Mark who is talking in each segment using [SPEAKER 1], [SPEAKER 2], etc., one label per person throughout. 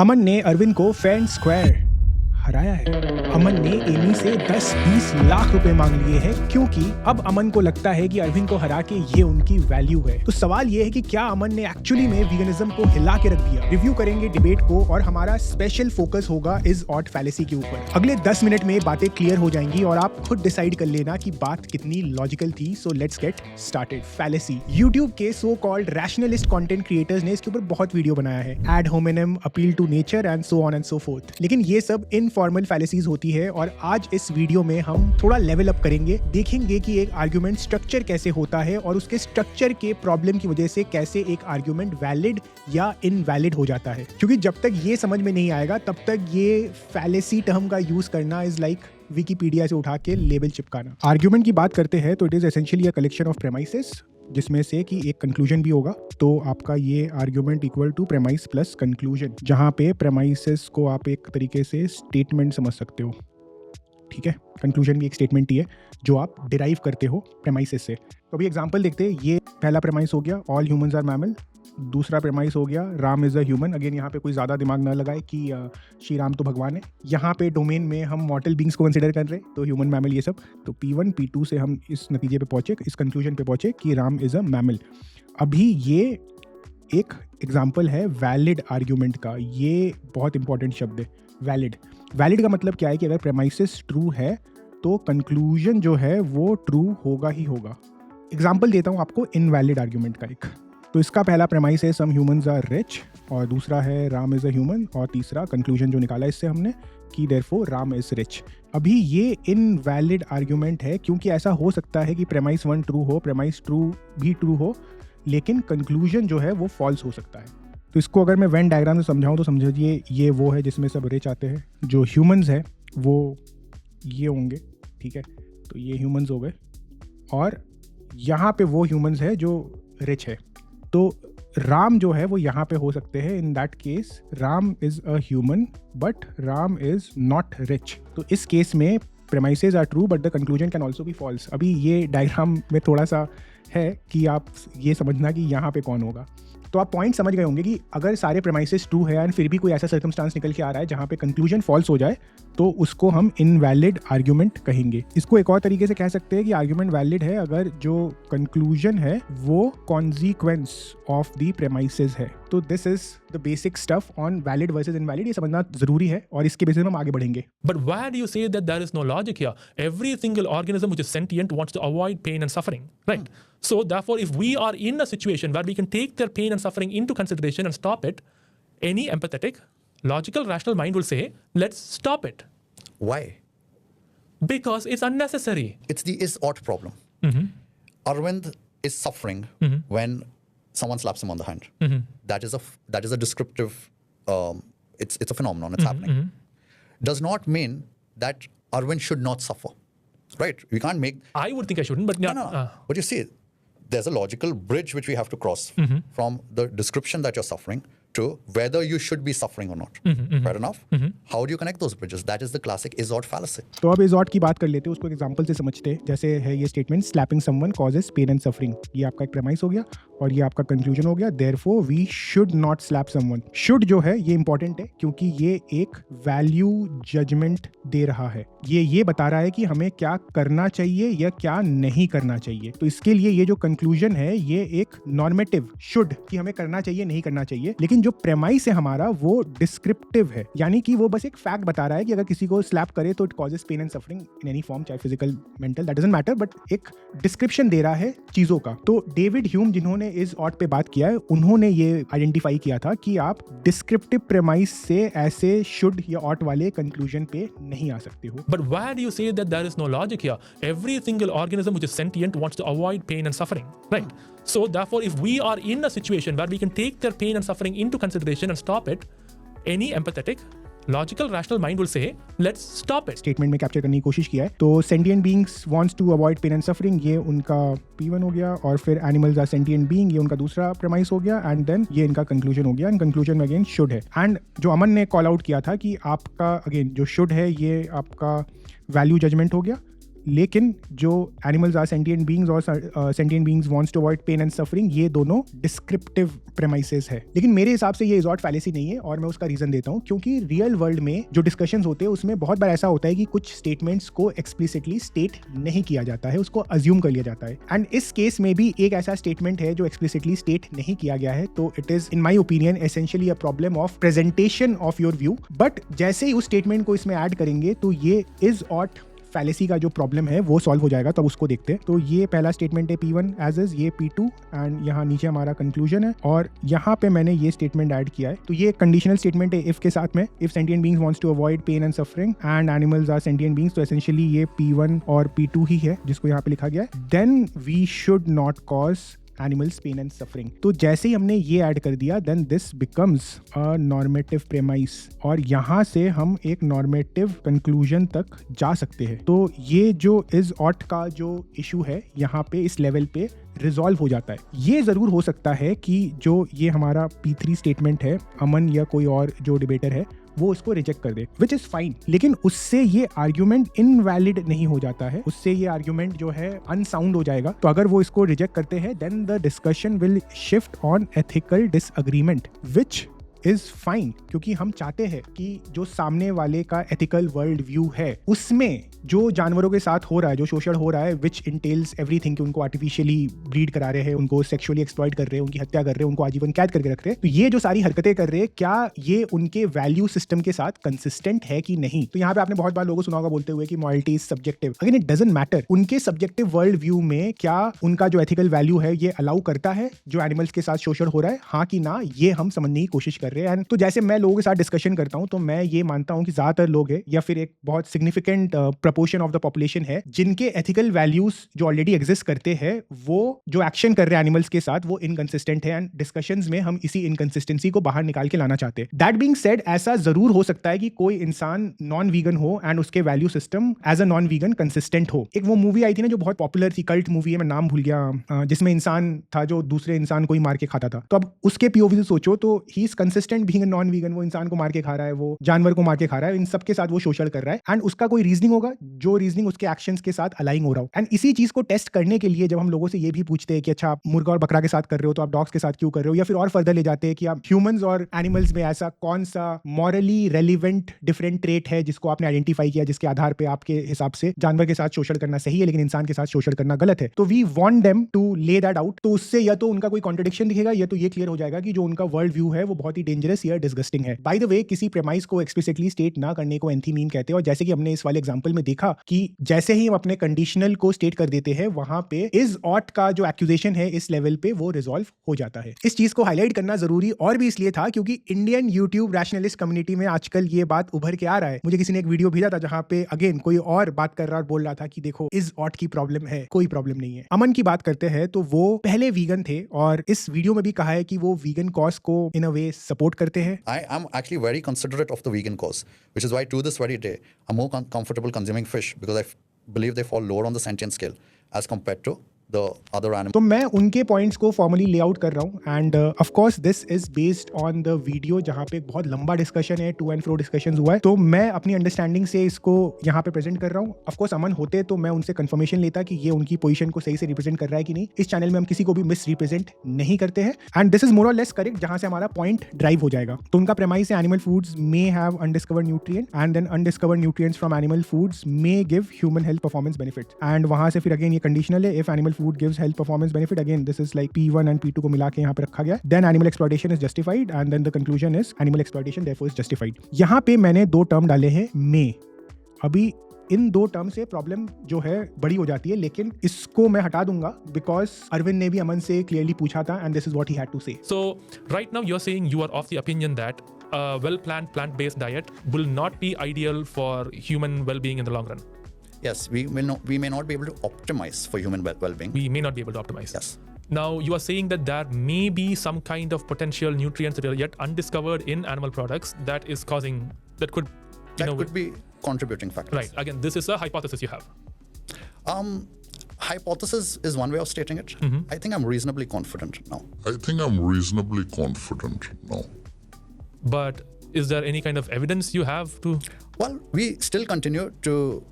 [SPEAKER 1] अमन ने अरविंद को fair and square हराया है। अमन ने एमी से 10-20 लाख रुपए मांग लिए हैं क्योंकि अब अमन को लगता है कि अरविंद को हरा के ये उनकी वैल्यू है। तो सवाल ये है कि क्या अमन ने एक्चुअली में वीगनिज्म को हिला के रख दिया। रिव्यू करेंगे डिबेट को और हमारा स्पेशल फोकस होगा इज ऑट फैलेसी के ऊपर। अगले 10 मिनट में बातें क्लियर हो जाएंगी और आप खुद डिसाइड कर लेना कि बात कितनी लॉजिकल थी। So let's get started. Fallacy. YouTube के so called rationalist content creators ने इसके ऊपर बहुत वीडियो बनाया है। Ad hominem, appeal to nature and so on and so forth. लेकिन ये सब इनफॉर्मल फैलेसीज होती है और आज इस वीडियो में हम थोड़ा लेवल अप करेंगे, देखेंगे कि एक आर्गुमेंट स्ट्रक्चर कैसे होता है और उसके स्ट्रक्चर के प्रॉब्लम की वजह से कैसे एक आर्गुमेंट वैलिड या इनवैलिड हो जाता है। क्योंकि जब तक ये समझ में नहीं आएगा तब तक ये फैलेसी टर्म का यूज करना इज लाइक विकिपीडिया से उठा के लेबल चिपकाना। आर्गुमेंट की बात करते हैं तो it is essentially a collection of premises जिसमें से कि एक कंक्लूजन भी होगा। तो आपका ये argument equal to premise plus conclusion, जहां पे प्रेमाइसेस को आप एक तरीके से स्टेटमेंट समझ सकते हो। ठीक है, कंक्लूजन भी एक स्टेटमेंट ही है जो आप डिराइव करते हो प्रेमाइसेस से। तो अभी एग्जांपल देखते हैं। ये पहला प्रेमाइस हो गया, ऑल ह्यूमंस आर मैमल। दूसरा प्रेमाइस हो गया, Ram is a human. Again यहाँ पे कोई ज़्यादा दिमाग ना लगाए कि श्री राम तो भगवान है। यहाँ पे डोमेन में हम मॉर्टल बींग्स को कंसिडर कर रहे हैं, तो ह्यूमन, मैमल, ये सब। तो P1 P2 से हम इस नतीजे पे पहुँचे, इस कंक्लूजन पे पहुँचे कि राम इज अ मैमल। अभी ये एक एग्जाम्पल है वैलिड आर्ग्यूमेंट का। ये बहुत इंपॉर्टेंट शब्द है, वैलिड। वैलिड का मतलब क्या है कि अगर प्रेमाइसिस ट्रू है तो कंक्लूजन जो है वो ट्रू होगा ही होगा। एग्जाम्पल देता हूँ आपको इनवैलिड आर्ग्यूमेंट का एक। तो इसका पहला प्रेमाइस है सम ह्यूमंस आर रिच, और दूसरा है राम इज अ ह्यूमन, और तीसरा कंक्लूजन जो निकाला इससे हमने कि देयरफॉर राम इज रिच। अभी ये इनवैलिड आर्ग्यूमेंट है क्योंकि ऐसा हो सकता है कि प्रेमाइस 1 ट्रू हो, प्रेमाइस 2 भी ट्रू हो, लेकिन कंक्लूजन जो है वो फॉल्स हो सकता है। तो इसको अगर मैं वेन डायग्राम से समझाऊँ तो समझिए ये वो है जिसमें सब रिच आते हैं। जो ह्यूमंस है वो ये होंगे, ठीक है, तो ये ह्यूमंस हो गए, और यहाँ पे वो ह्यूमंस है जो रिच है। तो राम जो है वो यहाँ पे हो सकते हैं। In that case Ram is a human but Ram is not rich. तो इस केस में premises are true but the conclusion can also be false. अभी ये डायग्राम में थोड़ा सा है कि आप ये समझना कि यहाँ पे कौन होगा। तो आप पॉइंट समझ गए होंगे कि अगर सारे प्रेमाइसेस ट्रू है एंड फिर भी कोई ऐसा सर्कमस्टांस निकल के आ रहा है जहाँ पे कंक्लूजन फॉल्स हो जाए तो उसको हम इनवैलिड आर्ग्यूमेंट कहेंगे। इसको एक और तरीके से कह सकते हैं कि आर्ग्यूमेंट वैलिड है अगर जो कंक्लूजन है वो कॉन्सिक्वेंस ऑफ द प्रेमाइसेस है। तो this is the basic stuff on valid versus invalid. ये समझना जरूरी है और इसके बेसिस पे हम आगे बढ़ेंगे।
[SPEAKER 2] But why do you say that there is no logic here? Every single organism which is sentient wants to avoid pain and suffering, right? So therefore, if we are in a situation where we can take their pain and suffering into consideration and stop it, any empathetic, logical, rational mind will say, let's stop it.
[SPEAKER 3] Why?
[SPEAKER 2] Because it's unnecessary.
[SPEAKER 3] It's the is-ought problem. Arvind is suffering when someone slaps him on the hand. That is a descriptive, it's a phenomenon, it's happening. Does not mean that Arvind should not suffer, right? We can't make...
[SPEAKER 2] I would think I shouldn't, but yeah.
[SPEAKER 3] No. But you see, there's a logical bridge which we have to cross from the description that you're suffering to whether you should be suffering or not. Fair enough? How do you connect those bridges? That is the classic is-ought fallacy.
[SPEAKER 1] तो अब is-ought की बात कर लेते हैं, उसको एक example से समझते हैं। जैसे है ये statement, slapping someone causes pain and suffering. ये आपका एक प्रेमाइस हो गया और ये आपका कंक्लूजन हो गया, therefore we should not slap someone. Should जो है ये इंपॉर्टेंट है क्योंकि ये एक वैल्यू जजमेंट दे रहा है। ये बता रहा है कि हमें क्या करना चाहिए या क्या नहीं करना चाहिए। तो इसके लिए ये जो कंक्लूजन है ये एक नॉर्मेटिव शुड कि हमें करना चाहिए नहीं करना चाहिए, लेकिन जो प्रेमाइस है हमारा वो डिस्क्रिप्टिव है, यानी कि वो बस एक फैक्ट बता रहा है कि अगर किसी को स्लैप करे तो it causes pain and suffering in any form, चाहे physical mental, that doesn't matter, but एक डिस्क्रिप्शन दे रहा है चीजों का। तो डेविड ह्यूम जिन्होंने इस ऑट पे बात किया है उन्होंने ये आइडेंटिफाई किया था कि आप डिस्क्रिप्टिव प्रेमाइस से ऐसे शुड या ऑट वाले कंक्लूजन पे नहीं आ सकते हो।
[SPEAKER 2] But why do you say that there is no logic here? Every single organism which is sentient wants to avoid pain and suffering, right? So therefore, if we are in a situation where we can take their pain and suffering into consideration and stop it, any empathetic, logical, rational mind will say, let's stop it.
[SPEAKER 1] Statement में capture करने की कोशिश किया है। तो sentient beings wants to avoid pain and suffering, ये उनका P1 हो गया, और फिर एनिमल्स आर सेंटिएंट बीइंग, ये उनका दूसरा प्रेमाइस हो गया, एंड देन ये इनका कंक्लूजन हो गया। एंड कंक्लूजन में अगेन शुड है। एंड जो अमन ने कॉल आउट किया था कि आपका अगेन जो शुड है ये आपका वैल्यू जजमेंट हो गया, लेकिन जो एनिमल्स आर सेंटिएंट बीइंग्स और sentient beings wants to avoid pain and suffering, ये दोनों डिस्क्रिप्टिव प्रेमाइसेस है। लेकिन मेरे हिसाब से ये इज़ॉट फैलेसी नहीं है और मैं उसका रीजन देता हूँ, क्योंकि रियल वर्ल्ड में जो डिस्कशंस होते हैं उसमें बहुत बार ऐसा होता है कि कुछ स्टेटमेंट्स को एक्सप्लिसिटली स्टेट नहीं किया जाता है, उसको अज्यूम कर लिया जाता है। एंड इस केस में भी एक ऐसा स्टेटमेंट है जो एक्सप्लिसिटली स्टेट नहीं किया गया है, तो it is in my opinion essentially a problem of presentation of your view. But जैसे ही उस स्टेटमेंट को इसमें ऐड करेंगे तो ये इज ऑट फैलेसी का जो प्रॉब्लम है वो सॉल्व हो जाएगा। तो अब उसको देखते हैं। तो ये पहला स्टेटमेंट है P1 एज इज, ये P2 एंड यहाँ नीचे हमारा कंक्लूजन है और यहाँ पे मैंने ये स्टेटमेंट ऐड किया है। तो ये कंडीशनल स्टेटमेंट है इफ के साथ में, if sentient beings wants to avoid pain and suffering and animals are sentient beings, तो एसेंशियली ये P1 और P2 ही है जिसको यहाँ पे लिखा गया है। Then we should not cause animals pain and suffering. तो जैसे ही हमने ये ऐड कर दिया then this becomes a normative premise और यहाँ से हम एक नॉर्मेटिव कंक्लूजन तक जा सकते हैं। तो ये जो इज ऑट का जो इशू है यहाँ पे इस लेवल पे रिजॉल्व हो जाता है। ये जरूर हो सकता है कि जो ये हमारा P3 स्टेटमेंट है, अमन या कोई और जो डिबेटर है वो उसको रिजेक्ट कर दे, विच इज फाइन, लेकिन उससे ये आर्ग्यूमेंट इनवैलिड नहीं हो जाता है, उससे ये आर्ग्यूमेंट जो है अनसाउंड हो जाएगा। तो अगर वो इसको रिजेक्ट करते हैं then the discussion will shift on ethical disagreement, which is fine, क्योंकि हम चाहते हैं कि जो सामने वाले का एथिकल वर्ल्ड व्यू है उसमें जो जानवरों के साथ हो रहा है, जो शोषण हो रहा है, विच इंटेल्स एवरीथिंग, कि उनको आर्टिफिशियली ब्रीड करा रहे हैं, उनको सेक्सुअली एक्सप्लॉइट कर रहे हैं, उनकी हत्या कर रहे हैं, उनको आजीवन कैद करके रख रहे हैं, तो ये जो सारी हरकतें कर रहे हैं क्या ये उनके वैल्यू सिस्टम के साथ कंसिस्टेंट है कि नहीं। तो यहाँ पे आपने बहुत बार लोगों को सुना होगा बोलते हुए कि morality is subjective. Again it doesn't matter, उनके सब्जेक्टिव वर्ल्ड व्यू में क्या उनका जो एथिकल वैल्यू है ये अलाउ करता है जो एनिमल्स के साथ शोषण हो रहा है, हाँ कि ना, ये हम समझने की कोशिश कर रहे हैं। तो जैसे मैं लोगों के साथ डिस्कशन करता हूं तो मैं ये मानता हूं कि ज्यादातर लोग हैं या फिर एक बहुत significant proportion of the population है जिनके एथिकल वैल्यूज जो ऑलरेडी एग्जिस्ट करते हैं, वो जो एक्शन कर रहे हैं एनिमल्स के साथ वो इनकंसिस्टेंट है एंड डिस्कशंस में हम इसी इनकंसिस्टेंसी को बाहर निकाल के लाना चाहते हैं। दैट बीइंग सेड, ऐसा जरूर हो सकता है कि कोई इंसान नॉन वीगन हो एंड उसके value system as a non vegan consistent हो। एक वो मूवी आई थी ना जो बहुत पॉपुलर थी, कल्ट मूवी है, मैं नाम भूल गया, जिसमें इंसान था जो दूसरे इंसान को ही मार के खाता था। तो अब उसके पीओवी से सोचो तो he is consistent being a non vegan, वो इंसान को मार के खा रहा है, वो जानवर को मार के खा रहा है, इन सब के साथ वो शोषण कर रहा है एंड उसका कोई रीजनिंग होगा जो रीजनिंग उसके एक्शंस के साथ अलाइन हो रहा हो। एंड इसी चीज को टेस्ट करने के लिए जब हम लोगों से ये भी पूछते हैं कि अच्छा आप मुर्गा और बकरा के साथ कर रहे हो तो आप डॉग्स के साथ क्यों कर रहे हो, या फिर और फर्दर ले जाते हैं कि आप ह्यूमंस और एनिमल्स में ऐसा कौन सा मॉरली रेलिवेंट डिफरेंट ट्रेट है जिसको आपने आइडेंटिफाई किया जिसके आधार पे आपके हिसाब से जानवर के साथ शोषण करना सही है लेकिन इंसान के साथ शोषण करना गलत है। तो वी वांट देम टू ले दैट आउट। तो उससे या तो उनका कोई कॉन्ट्रडिक्शन दिखेगा या तो ये क्लियर हो जाएगा कि जो उनका वर्ल्ड व्यू है वो बहुत ही डेंजरस या डिस्गस्टिंग है। बाय द वे, किसी प्रेमाइस को एक्सप्लिसिटली स्टेट ना करने को एंथीमीम कहते हैं और जैसे कि हमने इस वाले एग्जांपल में देखा कि जैसे ही हम अपने कंडीशनल को स्टेट कर देते हैं वहां पे इज ऑट का जो एक्यूजेशन है इस लेवल पे वो रिजॉल्व हो जाता है। इस चीज को हाईलाइट करना जरूरी और भी इसलिए था क्योंकि इंडियन यूट्यूब रैशनलिस्ट कम्युनिटी में आजकल ये बात उभर के आ रहा है। मुझे किसी ने एक वीडियो भेजा था जहां पे अगेन कोई और बात कर रहा और बोल रहा था कि देखो इज ऑट की प्रॉब्लम है, कोई प्रॉब्लम नहीं है। अमन की बात करते हैं तो वो पहले वीगन थे और इस वीडियो में भी कहा है कि वो वीगन कॉज को इन अ वे सपोर्ट करते हैं।
[SPEAKER 3] I am actually very considerate of the vegan cause, which is why to this very day I'm more comfortable consuming fish because I believe they fall lower on the sentient scale as compared to the other animals.
[SPEAKER 1] तो मैं उनके points को formally layout कर रहा हूँ end of course this is based on the video जहाँ पे एक बहुत लंबा डिस्कशन है, टू एंड फ्रो डिस्कशन हुआ है। तो मैं अपनी अंडरस्टैंडिंग से इसको यहाँ पे प्रेजेंट कर रहा हूँ। ऑफ कोर्स अमन होते तो मैं उनसे कंफर्मेशन लेता कि ये उनकी पोजीशन को सही से रिप्रेजेंट कर रहा है कि नहीं। इस चैनल में हम किसी को भी मिस रिप्रेजेंट नहीं करते हैं एंड दिस इज मोर और लेस करेक्ट जहाँ से हमारा पॉइंट ड्राइव हो जाएगा। तो उनका प्रेमाइस है animal foods may have undiscovered nutrient and then undiscovered nutrients from animal foods may give human health performance benefits and वहां से फिर अगेन ये कंडीशनल है, if animal food gives health performance benefit, again this is like P1 and P2 को मिला के यहाँ पे रखा गया। Then animal exploitation is justified and then the conclusion is animal exploitation therefore is justified। यहाँ पे मैंने दो टर्म डाले हैं may। अभी इन दो टर्म से प्रॉब्लम जो है बड़ी हो जाती है लेकिन इसको मैं हटा दूंगा बिकॉज अरविंद ने भी अमन से क्लियरली पूछा था and this is what he had to say.
[SPEAKER 2] So right now you're saying you are of the opinion that a well-planned plant-based diet will not be ideal for human well-being in the long run.
[SPEAKER 3] Yes, we may not be able to optimize for human well-being.
[SPEAKER 2] We may not be able to optimize.
[SPEAKER 3] Yes.
[SPEAKER 2] Now you are saying that there may be some kind of potential nutrients that are yet undiscovered in animal products that is causing that could
[SPEAKER 3] Could be contributing factors.
[SPEAKER 2] Right. Again, this is a hypothesis you have.
[SPEAKER 3] Hypothesis is one way of stating it. I think I'm reasonably confident now.
[SPEAKER 2] But is there any kind of evidence you have to?
[SPEAKER 3] Well, we still continue to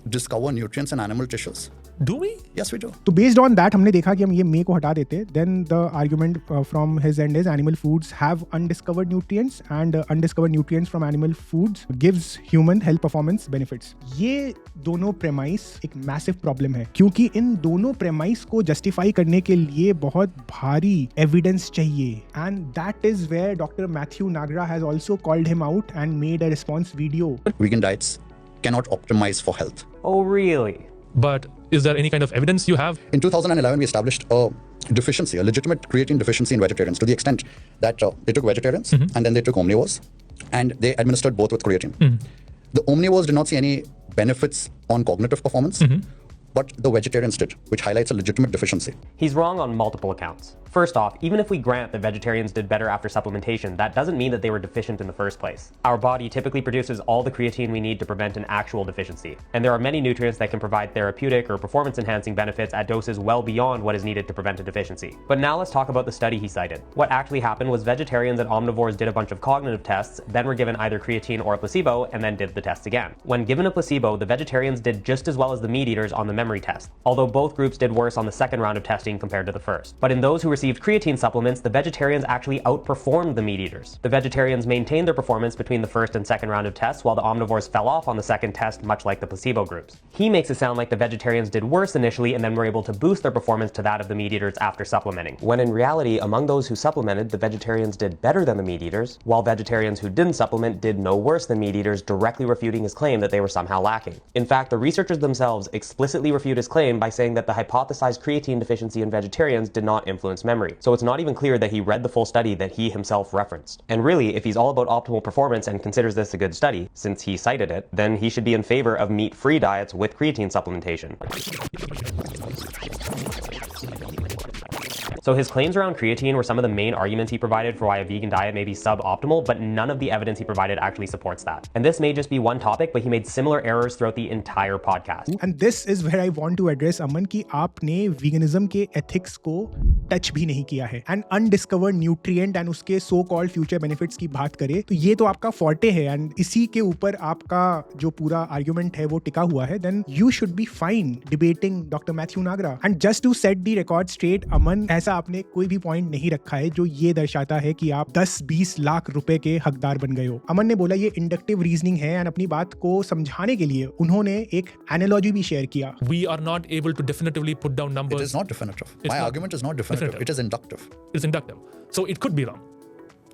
[SPEAKER 3] discover nutrients in animal tissues.
[SPEAKER 2] Do we?
[SPEAKER 3] Yes, we do.
[SPEAKER 1] तो based on that हमने देखा कि हम ये may को हटा देते, then the argument from his end is animal foods have undiscovered nutrients and undiscovered nutrients from animal foods gives human health performance benefits. ये दोनों प्रेमाइस एक मैसिव प्रॉब्लम है, क्योंकि इन दोनों प्रेमाइस को जस्टिफाई करने के लिए बहुत भारी एविडेंस चाहिए, and that is where doctor Matthew Nagra has also called him out and made a response video.
[SPEAKER 3] Vegan diets cannot optimize for health.
[SPEAKER 4] Oh, really?
[SPEAKER 2] But is there any kind of evidence you have?
[SPEAKER 3] In 2011, we established a deficiency, a legitimate creatine deficiency in vegetarians, to the extent that they took vegetarians and then they took omnivores and they administered both with creatine. The omnivores did not see any benefits on cognitive performance, but the vegetarians did, which highlights a legitimate deficiency.
[SPEAKER 4] He's wrong on multiple accounts. First off, even if we grant that vegetarians did better after supplementation, that doesn't mean that they were deficient in the first place. Our body typically produces all the creatine we need to prevent an actual deficiency. And there are many nutrients that can provide therapeutic or performance-enhancing benefits at doses well beyond what is needed to prevent a deficiency. But now let's talk about the study he cited. What actually happened was vegetarians and omnivores did a bunch of cognitive tests, then were given either creatine or a placebo, and then did the tests again. When given a placebo, the vegetarians did just as well as the meat eaters on the memory test, although both groups did worse on the second round of testing compared to the first. But in those who received creatine supplements, the vegetarians actually outperformed the meat eaters. The vegetarians maintained their performance between the first and second round of tests, while the omnivores fell off on the second test, much like the placebo groups. He makes it sound like the vegetarians did worse initially and then were able to boost their performance to that of the meat eaters after supplementing. When in reality, among those who supplemented, the vegetarians did better than the meat eaters, while vegetarians who didn't supplement did no worse than meat eaters, directly refuting his claim that they were somehow lacking. In fact, the researchers themselves explicitly refute his claim by saying that the hypothesized creatine deficiency in vegetarians did not influence memory. So it's not even clear that he read the full study that he himself referenced. And really, if he's all about optimal performance and considers this a good study, since he cited it, then he should be in favor of meat-free diets with creatine supplementation. So his claims around creatine were some of the main arguments he provided for why a vegan diet may be suboptimal, but none of the evidence he provided actually supports that. And this may just be one topic, but he made similar errors throughout the entire podcast.
[SPEAKER 1] And this is where I want to address, अमन, कि आपने veganism के ethics को touch भी नहीं किया है, and undiscovered nutrient and उसके so called future benefits की बात करें तो ये तो आपका फॉर्टे है, एंड इसी के ऊपर आपका जो पूरा आर्ग्यूमेंट है वो टिका हुआ है. Then you should be fine debating doctor Matthew Nagra. And just to set the record straight, Aman, ऐसा आपने कोई भी पॉइंट नहीं रखा है जो ये दर्शाता है कि आप 10-20 लाख रुपए के हकदार बन गए हो. अमन ने बोला ये इंडक्टिव रीजनिंग है, एंड अपनी बात को समझाने के लिए उन्होंने एक एनालॉजी भी शेयर किया.
[SPEAKER 2] We are not able to definitively put down numbers.
[SPEAKER 3] It is not definitive.
[SPEAKER 2] It's
[SPEAKER 3] My
[SPEAKER 2] not
[SPEAKER 3] argument is not definitive. It is inductive.
[SPEAKER 2] It's inductive. So it could be wrong.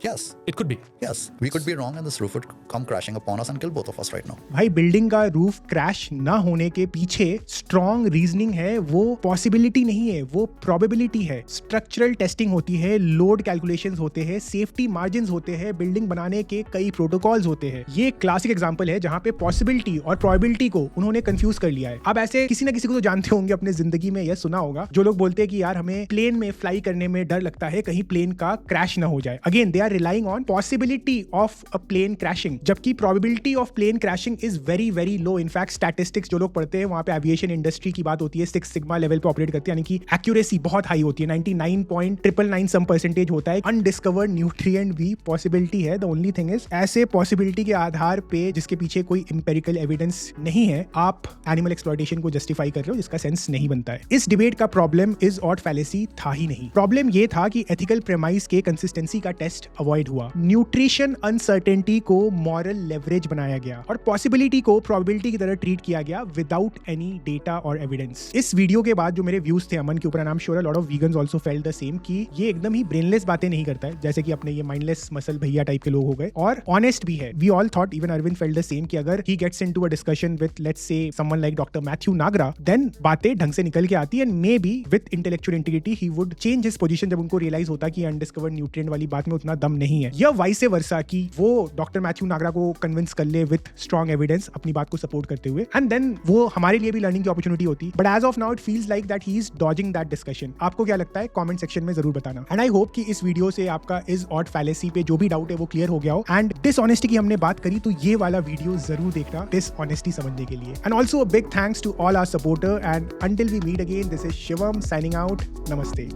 [SPEAKER 3] Yes.
[SPEAKER 2] It could be.
[SPEAKER 3] Yes. We could be wrong and this roof would come crashing upon us and kill both of us right now.
[SPEAKER 1] भाई building का roof crash ना होने के पीछे strong reasoning है, वो possibility नहीं है, वो प्रोबेबिलिटी है. स्ट्रक्चरल टेस्टिंग होती है, लोड कैलकुलेशंस होते हैं, सेफ्टी मार्जिन्स होते हैं, बिल्डिंग बनाने के कई प्रोटोकॉल्स होते हैं. ये क्लासिक एग्जांपल है जहां पे पॉसिबिलिटी और प्रोबेबिलिटी को उन्होंने कंफ्यूज कर लिया है. अब ऐसे किसी ना किसी को तो जानते होंगे अपने जिंदगी में, यह सुना होगा, जो लोग बोलते हैं कि यार हमें प्लेन में फ्लाई करने में डर लगता है कहीं प्लेन का क्रैश ना हो जाए. Again they are relying on possibility of a plane crashing, जबकि probability of plane crashing is very very low. In fact, statistics जो लोग पढ़ते हैं वहां पे aviation industry की बात होती है, 6 sigma level पे ऑपरेट करते हैं, यानी कि accuracy बहुत हाई होती है, 99.999 some percentage होता है. Undiscovered nutrient भी possibility है. The only thing is, ऐसे possibility के आधार पे जिसके पीछे कोई empirical evidence नहीं है, आप animal exploitation को justify कर रहे हो जिसका sense नहीं बनता है. इस debate का problem is odd fallacy था ही नहीं. Problem ये था कि ethical premise के consistency का test avoid हुआ. न्यूट्रिशन अनसर्टेनिटी को मॉरल लेवरेज बनाया गया और पॉसिबिलिटी को प्रोबेबिलिटी की तरह ट्रीट किया गया विदाउट एनी डेटा और एविडेंस. इस वीडियो के बाद जो मेरे व्यूज थे अमन के ऊपर, I am sure a lot of vegans also felt the same कि ये एकदम ही ब्रेनलेस बातें नहीं करता है, जैसे कि अपने ये माइंडलेस मसल भैया टाइप के लोग हो गए, और ऑनेस्ट भी है. We all thought, even Arvind felt the same, कि अगर he gets into a discussion with let's say someone like doctor Matthew Nagra, then बातें ढंग से निकल के आती, and may be with intellectual integrity he would change his position जब उनको रियलाइज होता कि अनडिस्कवर्ड न्यूट्रिएंट वाली बात में उतना दम नहीं है, या वाइस वर्सा कि वो डॉक्टर मैथ्यू नागरा को कन्विंस कर ले विद स्ट्रॉन्ग एविडेंस अपनी बात को सपोर्ट करते हुए, एंड देन वो हमारे लिए भी लर्निंग की अपॉर्चुनिटी होती. But as of now it feels like that he is dodging that discussion. आपको क्या लगता है कमेंट सेक्शन में जरूर बताना. एंड आई होप कि इस वीडियो से आपका इस ऑड फैलेसी पे जो भी डाउट है वो क्लियर हो गया हो. एंड डिसऑनेस्टी की हमने बात करी तो ये वाला वीडियो जरूर देखना डिसऑनेस्टी समझने के लिए. And also a big thanks to all our supporter, and until we meet again, this is Shivam signing out. नमस्ते.